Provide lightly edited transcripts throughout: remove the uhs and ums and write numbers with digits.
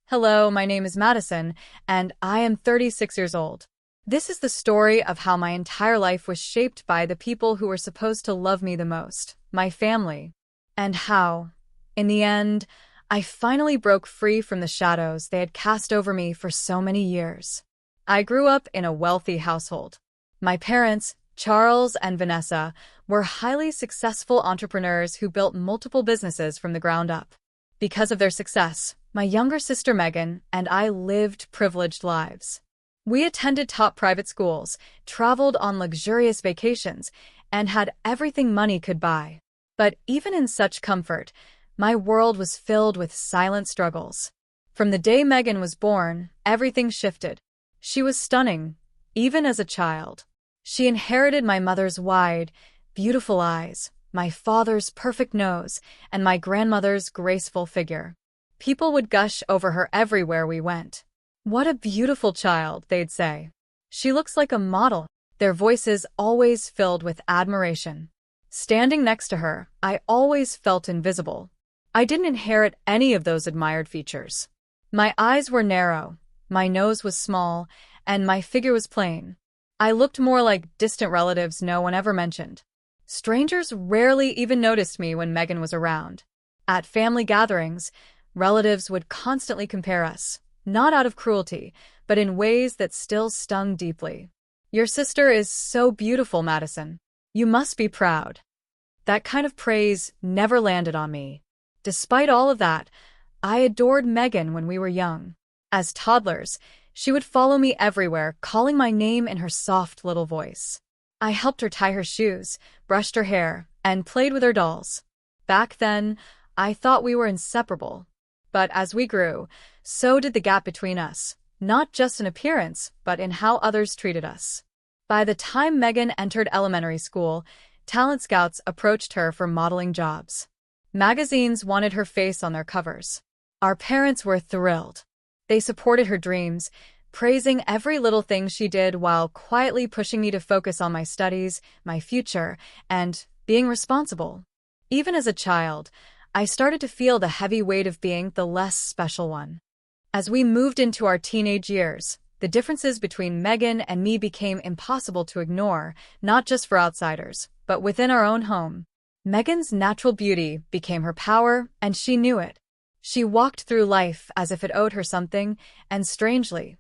Hello, my name is Madison, and I am 36 years old. This is the story of how my entire life was shaped by the people who were supposed to love me the most, my family. And how, in the end, I finally broke free from the shadows they had cast over me for so many years. I grew up in a wealthy household. My parents, Charles and Vanessa, were highly successful entrepreneurs who built multiple businesses from the ground up. Because of their success, my younger sister Megan and I lived privileged lives. We attended top private schools, traveled on luxurious vacations, and had everything money could buy. But even in such comfort, my world was filled with silent struggles. From the day Megan was born, everything shifted. She was stunning, even as a child. She inherited my mother's wide, beautiful eyes, my father's perfect nose, and my grandmother's graceful figure. People would gush over her everywhere we went. "What a beautiful child," they'd say. "She looks like a model," their voices always filled with admiration. Standing next to her, I always felt invisible. I didn't inherit any of those admired features. My eyes were narrow, my nose was small, and my figure was plain. I looked more like distant relatives no one ever mentioned. Strangers rarely even noticed me when Megan was around. At family gatherings, relatives would constantly compare us, not out of cruelty, but in ways that still stung deeply. "Your sister is so beautiful, Madison. You must be proud." That kind of praise never landed on me. Despite all of that, I adored Megan when we were young. As toddlers, she would follow me everywhere, calling my name in her soft little voice. I helped her tie her shoes, brushed her hair, and played with her dolls. Back then, I thought we were inseparable. But as we grew, so did the gap between us, not just in appearance, but in how others treated us. By the time Megan entered elementary school, talent scouts approached her for modeling jobs. Magazines wanted her face on their covers. Our parents were thrilled. They supported her dreams, praising every little thing she did while quietly pushing me to focus on my studies, my future, and being responsible. Even as a child, I started to feel the heavy weight of being the less special one. As we moved into our teenage years, the differences between Megan and me became impossible to ignore, not just for outsiders, but within our own home. Megan's natural beauty became her power, and she knew it. She walked through life as if it owed her something, and strangely,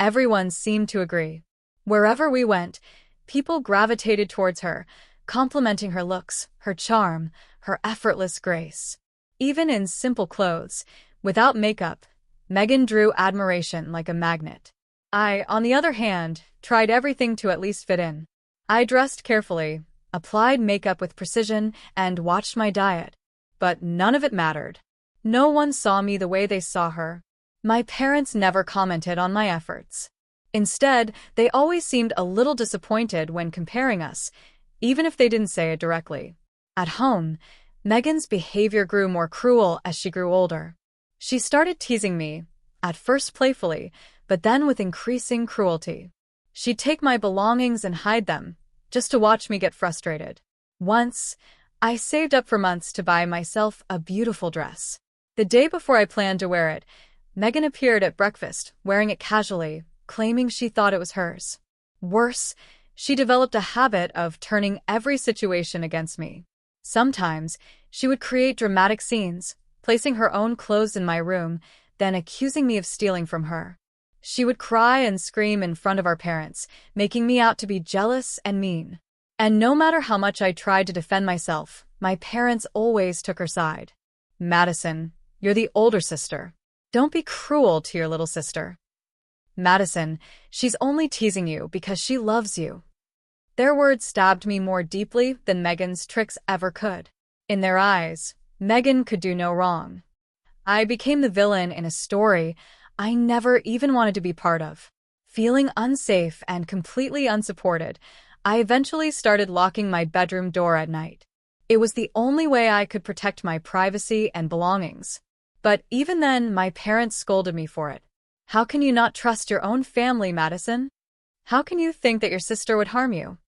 everyone seemed to agree. Wherever we went, people gravitated towards her, complimenting her looks, her charm, her effortless grace. Even in simple clothes, without makeup, Megan drew admiration like a magnet. I, on the other hand, tried everything to at least fit in. I dressed carefully, applied makeup with precision, and watched my diet. But none of it mattered. No one saw me the way they saw her. My parents never commented on my efforts. Instead, they always seemed a little disappointed when comparing us, even if they didn't say it directly. At home, Megan's behavior grew more cruel as she grew older. She started teasing me, at first playfully, but then with increasing cruelty. She'd take my belongings and hide them, just to watch me get frustrated. Once, I saved up for months to buy myself a beautiful dress. The day before I planned to wear it, Megan appeared at breakfast, wearing it casually, claiming she thought it was hers. Worse, she developed a habit of turning every situation against me. Sometimes, she would create dramatic scenes, placing her own clothes in my room, then accusing me of stealing from her. She would cry and scream in front of our parents, making me out to be jealous and mean. And no matter how much I tried to defend myself, my parents always took her side. "Madison, you're the older sister. Don't be cruel to your little sister. Madison, she's only teasing you because she loves you." Their words stabbed me more deeply than Megan's tricks ever could. In their eyes, Megan could do no wrong. I became the villain in a story I never even wanted to be part of. Feeling unsafe and completely unsupported, I eventually started locking my bedroom door at night. It was the only way I could protect my privacy and belongings. But even then, my parents scolded me for it. "How can you not trust your own family, Madison? How can you think that your sister would harm you?"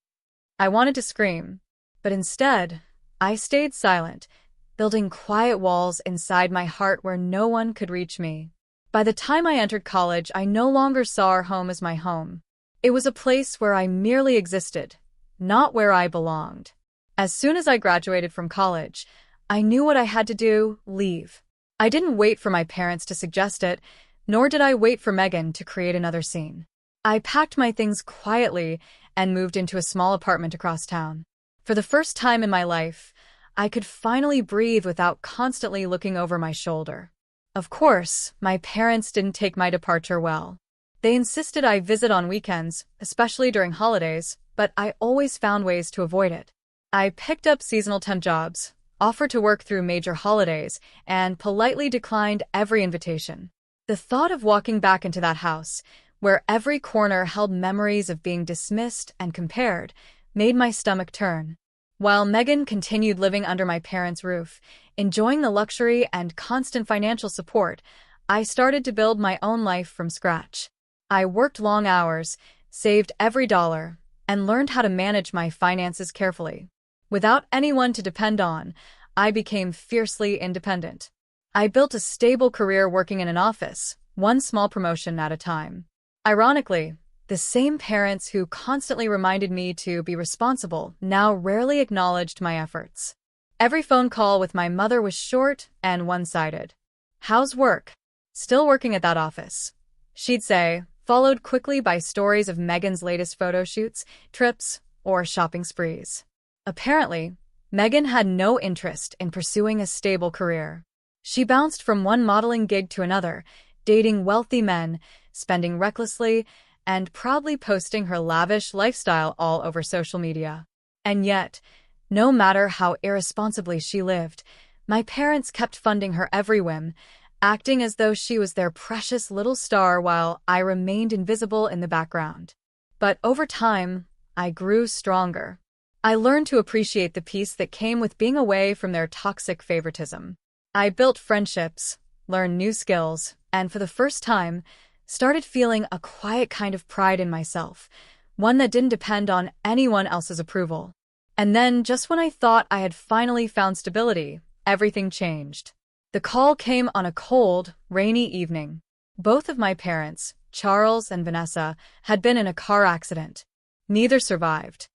I wanted to scream, but instead, I stayed silent, building quiet walls inside my heart where no one could reach me. By the time I entered college, I no longer saw our home as my home. It was a place where I merely existed, not where I belonged. As soon as I graduated from college, I knew what I had to do: leave. I didn't wait for my parents to suggest it, nor did I wait for Megan to create another scene. I packed my things quietly and moved into a small apartment across town. For the first time in my life, I could finally breathe without constantly looking over my shoulder. Of course, my parents didn't take my departure well. They insisted I visit on weekends, especially during holidays, but I always found ways to avoid it. I picked up seasonal temp jobs, offered to work through major holidays, and politely declined every invitation. The thought of walking back into that house, where every corner held memories of being dismissed and compared, made my stomach turn. While Megan continued living under my parents' roof, enjoying the luxury and constant financial support, I started to build my own life from scratch. I worked long hours, saved every dollar, and learned how to manage my finances carefully. Without anyone to depend on, I became fiercely independent. I built a stable career working in an office, one small promotion at a time. Ironically, the same parents who constantly reminded me to be responsible now rarely acknowledged my efforts. Every phone call with my mother was short and one-sided. "How's work?" "Still working at that office," she'd say, followed quickly by stories of Megan's latest photo shoots, trips, or shopping sprees. Apparently, Megan had no interest in pursuing a stable career. She bounced from one modeling gig to another, dating wealthy men, spending recklessly, and proudly posting her lavish lifestyle all over social media. And yet, no matter how irresponsibly she lived, my parents kept funding her every whim, acting as though she was their precious little star while I remained invisible in the background. But over time, I grew stronger. I learned to appreciate the peace that came with being away from their toxic favoritism. I built friendships, learned new skills, and for the first time, started feeling a quiet kind of pride in myself, one that didn't depend on anyone else's approval. And then, just when I thought I had finally found stability, everything changed. The call came on a cold, rainy evening. Both of my parents, Charles and Vanessa, had been in a car accident. Neither survived.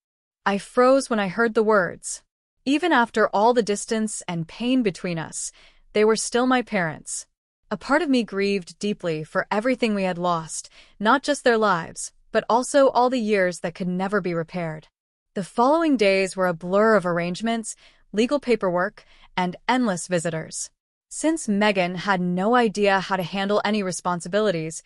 I froze when I heard the words. Even after all the distance and pain between us, they were still my parents. A part of me grieved deeply for everything we had lost, not just their lives, but also all the years that could never be repaired. The following days were a blur of arrangements, legal paperwork, and endless visitors. Since Megan had no idea how to handle any responsibilities,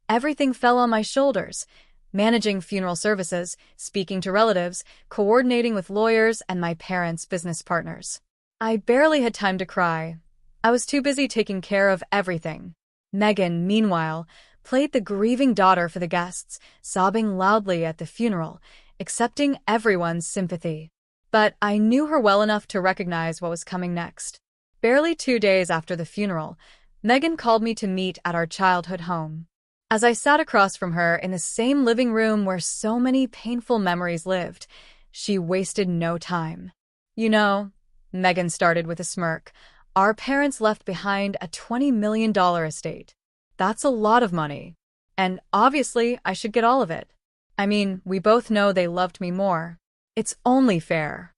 everything fell on my shoulders. Managing funeral services, speaking to relatives, coordinating with lawyers and my parents' business partners. I barely had time to cry. I was too busy taking care of everything. Megan, meanwhile, played the grieving daughter for the guests, sobbing loudly at the funeral, accepting everyone's sympathy. But I knew her well enough to recognize what was coming next. Barely 2 days after the funeral, Megan called me to meet at our childhood home. As I sat across from her in the same living room where so many painful memories lived, she wasted no time. "You know," Megan started with a smirk, "our parents left behind a $20 million estate. That's a lot of money. And obviously, I should get all of it. I mean, we both know they loved me more. It's only fair."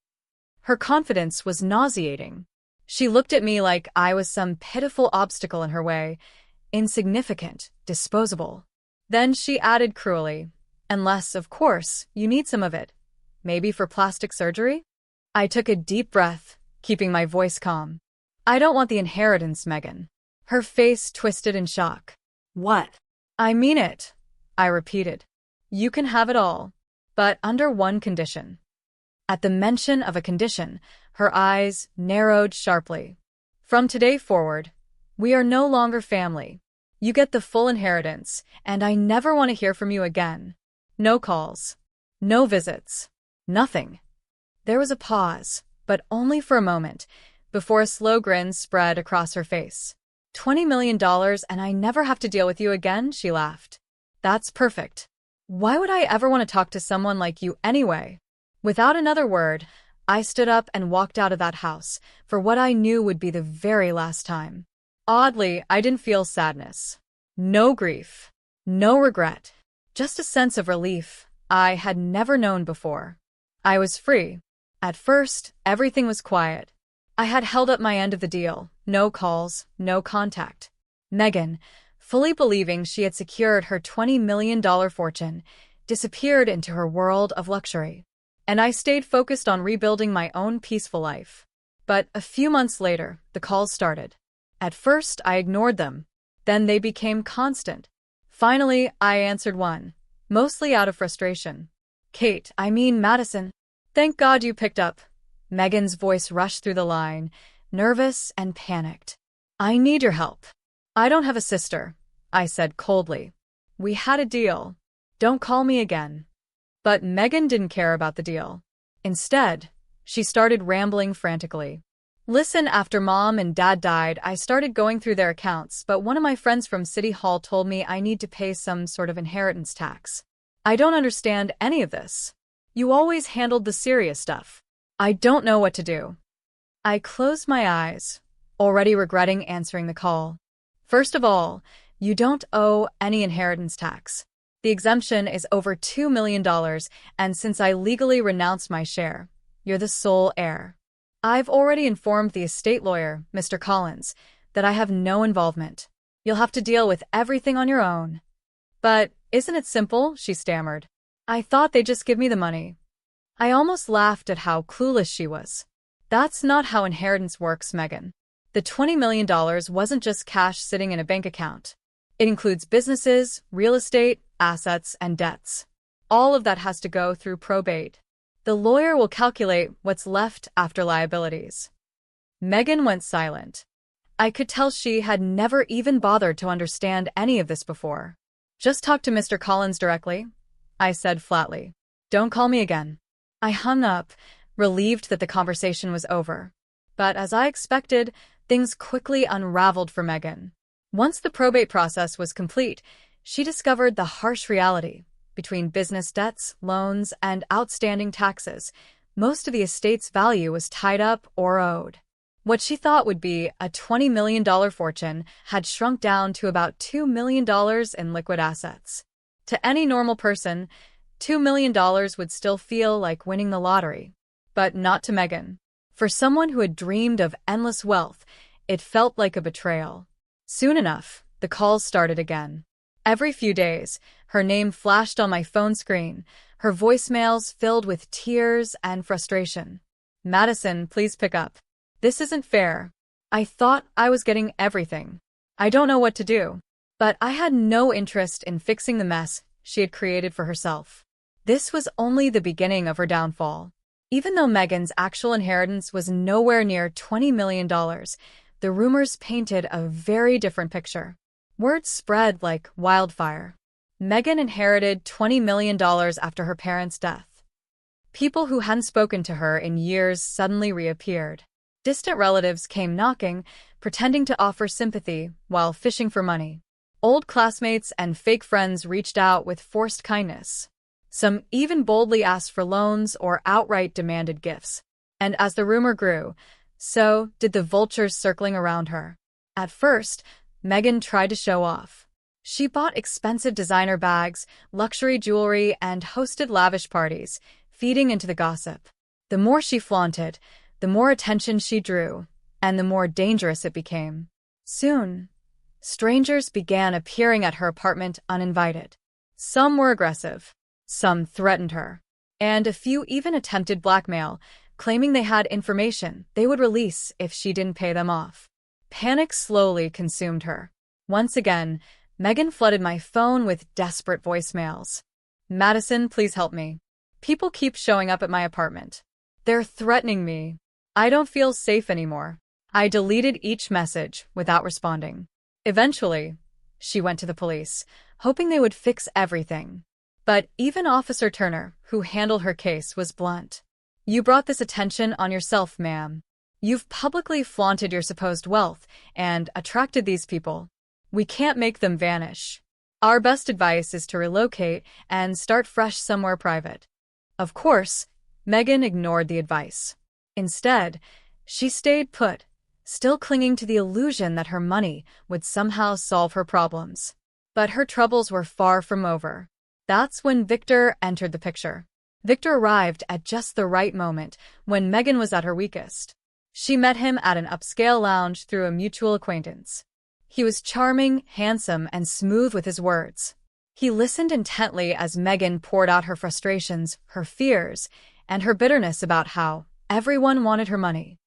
Her confidence was nauseating. She looked at me like I was some pitiful obstacle in her way, insignificant, disposable. Then she added cruelly, "Unless, of course, you need some of it. Maybe for plastic surgery?" I took a deep breath, keeping my voice calm. "I don't want the inheritance, Megan." Her face twisted in shock. "What?" "I mean it," I repeated. "You can have it all, but under one condition." At the mention of a condition, her eyes narrowed sharply. "From today forward, we are no longer family. You get the full inheritance, and I never want to hear from you again. No calls. No visits. Nothing." There was a pause, but only for a moment, before a slow grin spread across her face. $20 million and I never have to deal with you again, she laughed. "That's perfect. Why would I ever want to talk to someone like you anyway?" Without another word, I stood up and walked out of that house, for what I knew would be the very last time. Oddly, I didn't feel sadness. No grief. No regret. Just a sense of relief I had never known before. I was free. At first, everything was quiet. I had held up my end of the deal. No calls, no contact. Megan, fully believing she had secured her $20 million fortune, disappeared into her world of luxury. And I stayed focused on rebuilding my own peaceful life. But a few months later, the calls started. At first, I ignored them. Then they became constant. Finally, I answered one, mostly out of frustration. Madison. Thank God you picked up. Megan's voice rushed through the line, nervous and panicked. I need your help. I don't have a sister, I said coldly. We had a deal. Don't call me again. But Megan didn't care about the deal. Instead, she started rambling frantically. Listen, after Mom and Dad died, I started going through their accounts, but one of my friends from City Hall told me I need to pay some sort of inheritance tax. I don't understand any of this. You always handled the serious stuff. I don't know what to do. I closed my eyes, already regretting answering the call. First of all, you don't owe any inheritance tax. The exemption is over $2 million, and since I legally renounced my share, you're the sole heir. I've already informed the estate lawyer, Mr. Collins, that I have no involvement. You'll have to deal with everything on your own. But isn't it simple? She stammered. I thought they'd just give me the money. I almost laughed at how clueless she was. That's not how inheritance works, Megan. The $20 million wasn't just cash sitting in a bank account. It includes businesses, real estate, assets, and debts. All of that has to go through probate. The lawyer will calculate what's left after liabilities. Megan went silent. I could tell she had never even bothered to understand any of this before. Just talk to Mr. Collins directly, I said flatly. Don't call me again. I hung up, relieved that the conversation was over. But as I expected, things quickly unraveled for Megan. Once the probate process was complete, she discovered the harsh reality. Between business debts, loans, and outstanding taxes, most of the estate's value was tied up or owed. What she thought would be a $20 million fortune had shrunk down to about $2 million in liquid assets. To any normal person, $2 million would still feel like winning the lottery. But not to Megan. For someone who had dreamed of endless wealth, it felt like a betrayal. Soon enough, the calls started again. Every few days, her name flashed on my phone screen, her voicemails filled with tears and frustration. Madison, please pick up. This isn't fair. I thought I was getting everything. I don't know what to do. But I had no interest in fixing the mess she had created for herself. This was only the beginning of her downfall. Even though Megan's actual inheritance was nowhere near $20 million, the rumors painted a very different picture. Word spread like wildfire. Megan inherited $20 million after her parents' death. People who hadn't spoken to her in years suddenly reappeared. Distant relatives came knocking, pretending to offer sympathy while fishing for money. Old classmates and fake friends reached out with forced kindness. Some even boldly asked for loans or outright demanded gifts. And as the rumor grew, so did the vultures circling around her. At first, Megan tried to show off. She bought expensive designer bags, luxury jewelry, and hosted lavish parties, feeding into the gossip. The more she flaunted, the more attention she drew, and the more dangerous it became. Soon, strangers began appearing at her apartment uninvited. Some were aggressive, some threatened her, and a few even attempted blackmail, claiming they had information they would release if she didn't pay them off. Panic slowly consumed her. Once again, Megan flooded my phone with desperate voicemails. Madison, please help me. People keep showing up at my apartment. They're threatening me. I don't feel safe anymore. I deleted each message without responding. Eventually, she went to the police, hoping they would fix everything. But even Officer Turner, who handled her case, was blunt. You brought this attention on yourself, ma'am. You've publicly flaunted your supposed wealth and attracted these people. We can't make them vanish. Our best advice is to relocate and start fresh somewhere private. Of course, Megan ignored the advice. Instead, she stayed put, still clinging to the illusion that her money would somehow solve her problems. But her troubles were far from over. That's when Victor entered the picture. Victor arrived at just the right moment, when Megan was at her weakest. She met him at an upscale lounge through a mutual acquaintance. He was charming, handsome, and smooth with his words. He listened intently as Megan poured out her frustrations, her fears, and her bitterness about how everyone wanted her money.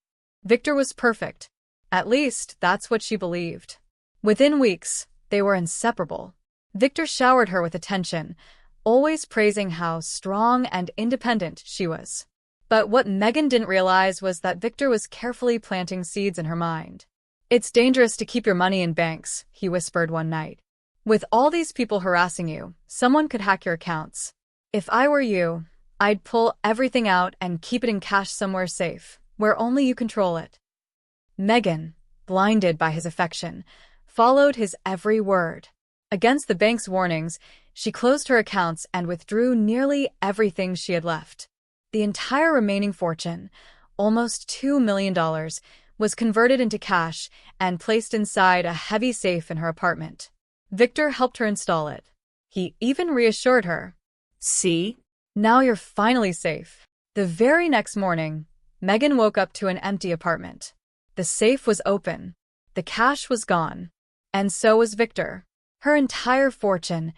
Victor was perfect. At least, that's what she believed. Within weeks, they were inseparable. Victor showered her with attention, always praising how strong and independent she was. But what Megan didn't realize was that Victor was carefully planting seeds in her mind. "It's dangerous to keep your money in banks," he whispered one night. "With all these people harassing you, someone could hack your accounts. If I were you, I'd pull everything out and keep it in cash somewhere safe, where only you control it." Megan, blinded by his affection, followed his every word. Against the bank's warnings, she closed her accounts and withdrew nearly everything she had left. The entire remaining fortune, almost $2 million, was converted into cash and placed inside a heavy safe in her apartment. Victor helped her install it. He even reassured her, "See? Now you're finally safe." The very next morning, Megan woke up to an empty apartment. The safe was open. The cash was gone. And so was Victor. Her entire fortune,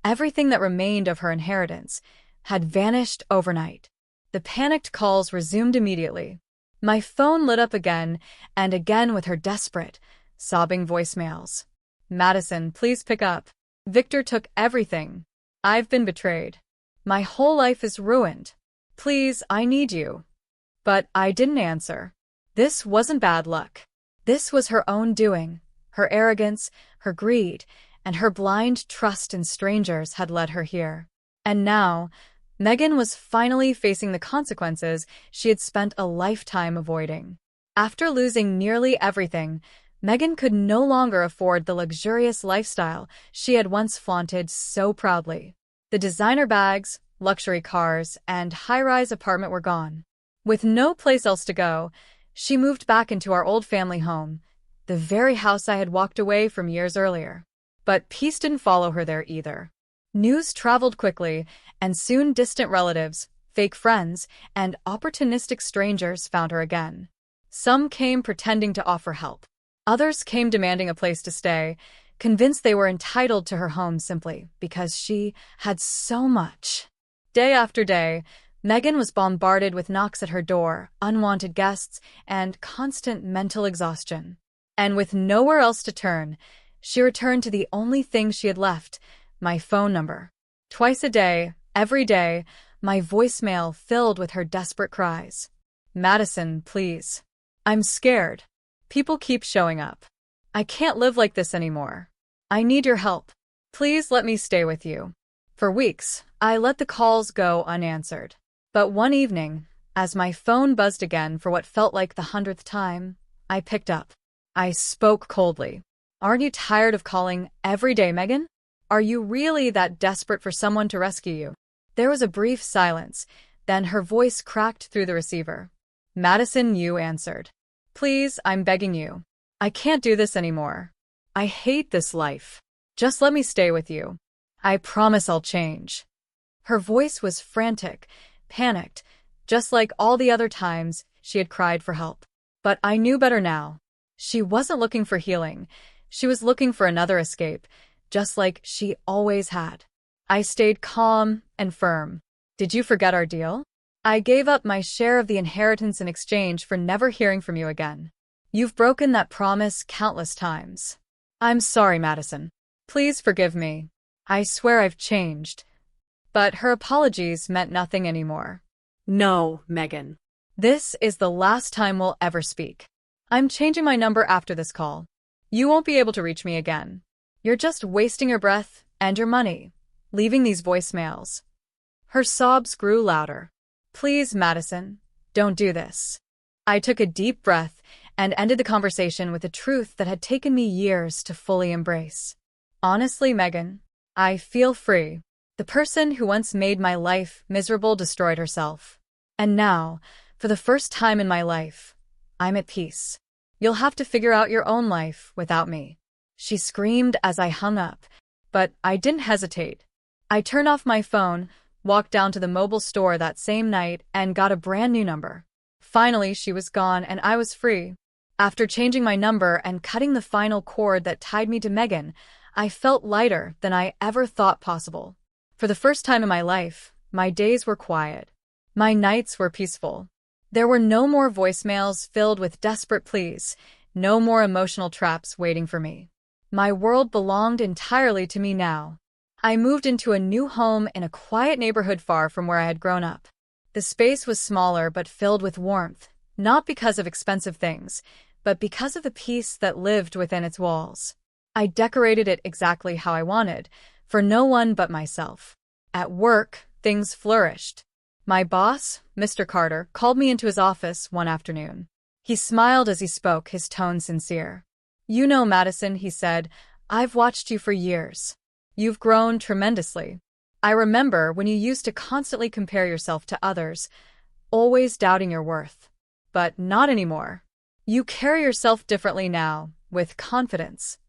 everything that remained of her inheritance, had vanished overnight. The panicked calls resumed immediately. My phone lit up again and again with her desperate, sobbing voicemails. "Madison, please pick up. Victor took everything. I've been betrayed. My whole life is ruined. Please, I need you." But I didn't answer. This wasn't bad luck. This was her own doing. Her arrogance, her greed, and her blind trust in strangers had led her here. And now, Megan was finally facing the consequences she had spent a lifetime avoiding. After losing nearly everything, Megan could no longer afford the luxurious lifestyle she had once flaunted so proudly. The designer bags, luxury cars, and high-rise apartment were gone. With no place else to go, she moved back into our old family home, the very house I had walked away from years earlier. But peace didn't follow her there either. News traveled quickly, and soon distant relatives, fake friends, and opportunistic strangers found her again. Some came pretending to offer help. Others came demanding a place to stay, convinced they were entitled to her home simply because she had so much. Day after day, Megan was bombarded with knocks at her door, unwanted guests, and constant mental exhaustion. And with nowhere else to turn, she returned to the only thing she had left, my phone number. Twice a day, every day, my voicemail filled with her desperate cries. "Madison, please. I'm scared. People keep showing up. I can't live like this anymore. I need your help. Please let me stay with you." For weeks, I let the calls go unanswered. But one evening, as my phone buzzed again for what felt like the 100th time, I picked up. I spoke coldly. "Aren't you tired of calling every day, Megan? Are you really that desperate for someone to rescue you?" There was a brief silence, then her voice cracked through the receiver. "Madison," you answered. "Please, I'm begging you. I can't do this anymore. I hate this life. Just let me stay with you. I promise I'll change." Her voice was frantic, panicked, just like all the other times she had cried for help. But I knew better now. She wasn't looking for healing. She was looking for another escape, just like she always had. I stayed calm and firm. "Did you forget our deal? I gave up my share of the inheritance in exchange for never hearing from you again. You've broken that promise countless times. I'm sorry, Madison. Please forgive me. I swear I've changed." But her apologies meant nothing anymore. "No, Megan. This is the last time we'll ever speak. I'm changing my number after this call. You won't be able to reach me again. You're just wasting your breath and your money, leaving these voicemails." Her sobs grew louder. "Please, Madison, don't do this." I took a deep breath and ended the conversation with a truth that had taken me years to fully embrace. "Honestly, Megan, I feel free. The person who once made my life miserable destroyed herself. And now, for the first time in my life, I'm at peace. You'll have to figure out your own life without me." She screamed as I hung up, But I didn't hesitate. I turned off my phone, walked down to the mobile store that same night, and got a brand new number. Finally, she was gone and I was free. After changing my number and cutting the final cord that tied me to Megan, I felt lighter than I ever thought possible. For the first time in my life, my days were quiet. My nights were peaceful. There were no more voicemails filled with desperate pleas, no more emotional traps waiting for me. My world belonged entirely to me now. I moved into a new home in a quiet neighborhood far from where I had grown up. The space was smaller but filled with warmth, not because of expensive things, but because of the peace that lived within its walls. I decorated it exactly how I wanted, for no one but myself. At work, things flourished. My boss, Mr. Carter, called me into his office one afternoon. He smiled as he spoke, his tone sincere. "You know, Madison," he said, "I've watched you for years. You've grown tremendously. I remember when you used to constantly compare yourself to others, always doubting your worth. But not anymore. You carry yourself differently now, with confidence."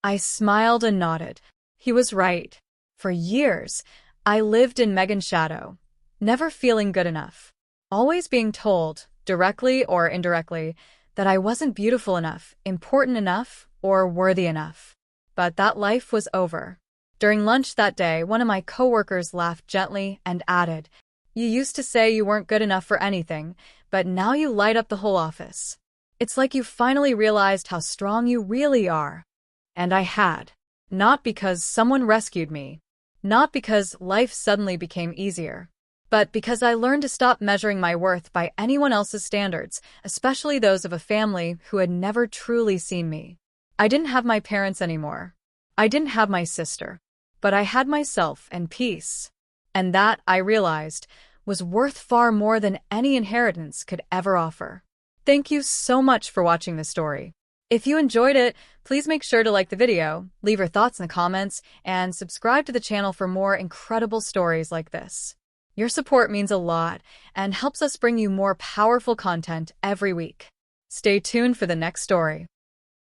I smiled and nodded. He was right. For years, I lived in Megan's shadow, never feeling good enough. Always being told, directly or indirectly, that I wasn't beautiful enough, important enough, or worthy enough. But that life was over. During lunch that day, one of my coworkers laughed gently and added, "You used to say you weren't good enough for anything, but now you light up the whole office. It's like you finally realized how strong you really are." And I had. Not because someone rescued me. Not because life suddenly became easier. But because I learned to stop measuring my worth by anyone else's standards, especially those of a family who had never truly seen me. I didn't have my parents anymore. I didn't have my sister. But I had myself and peace. And that, I realized, was worth far more than any inheritance could ever offer. Thank you so much for watching this story. If you enjoyed it, please make sure to like the video, leave your thoughts in the comments, and subscribe to the channel for more incredible stories like this. Your support means a lot and helps us bring you more powerful content every week. Stay tuned for the next story.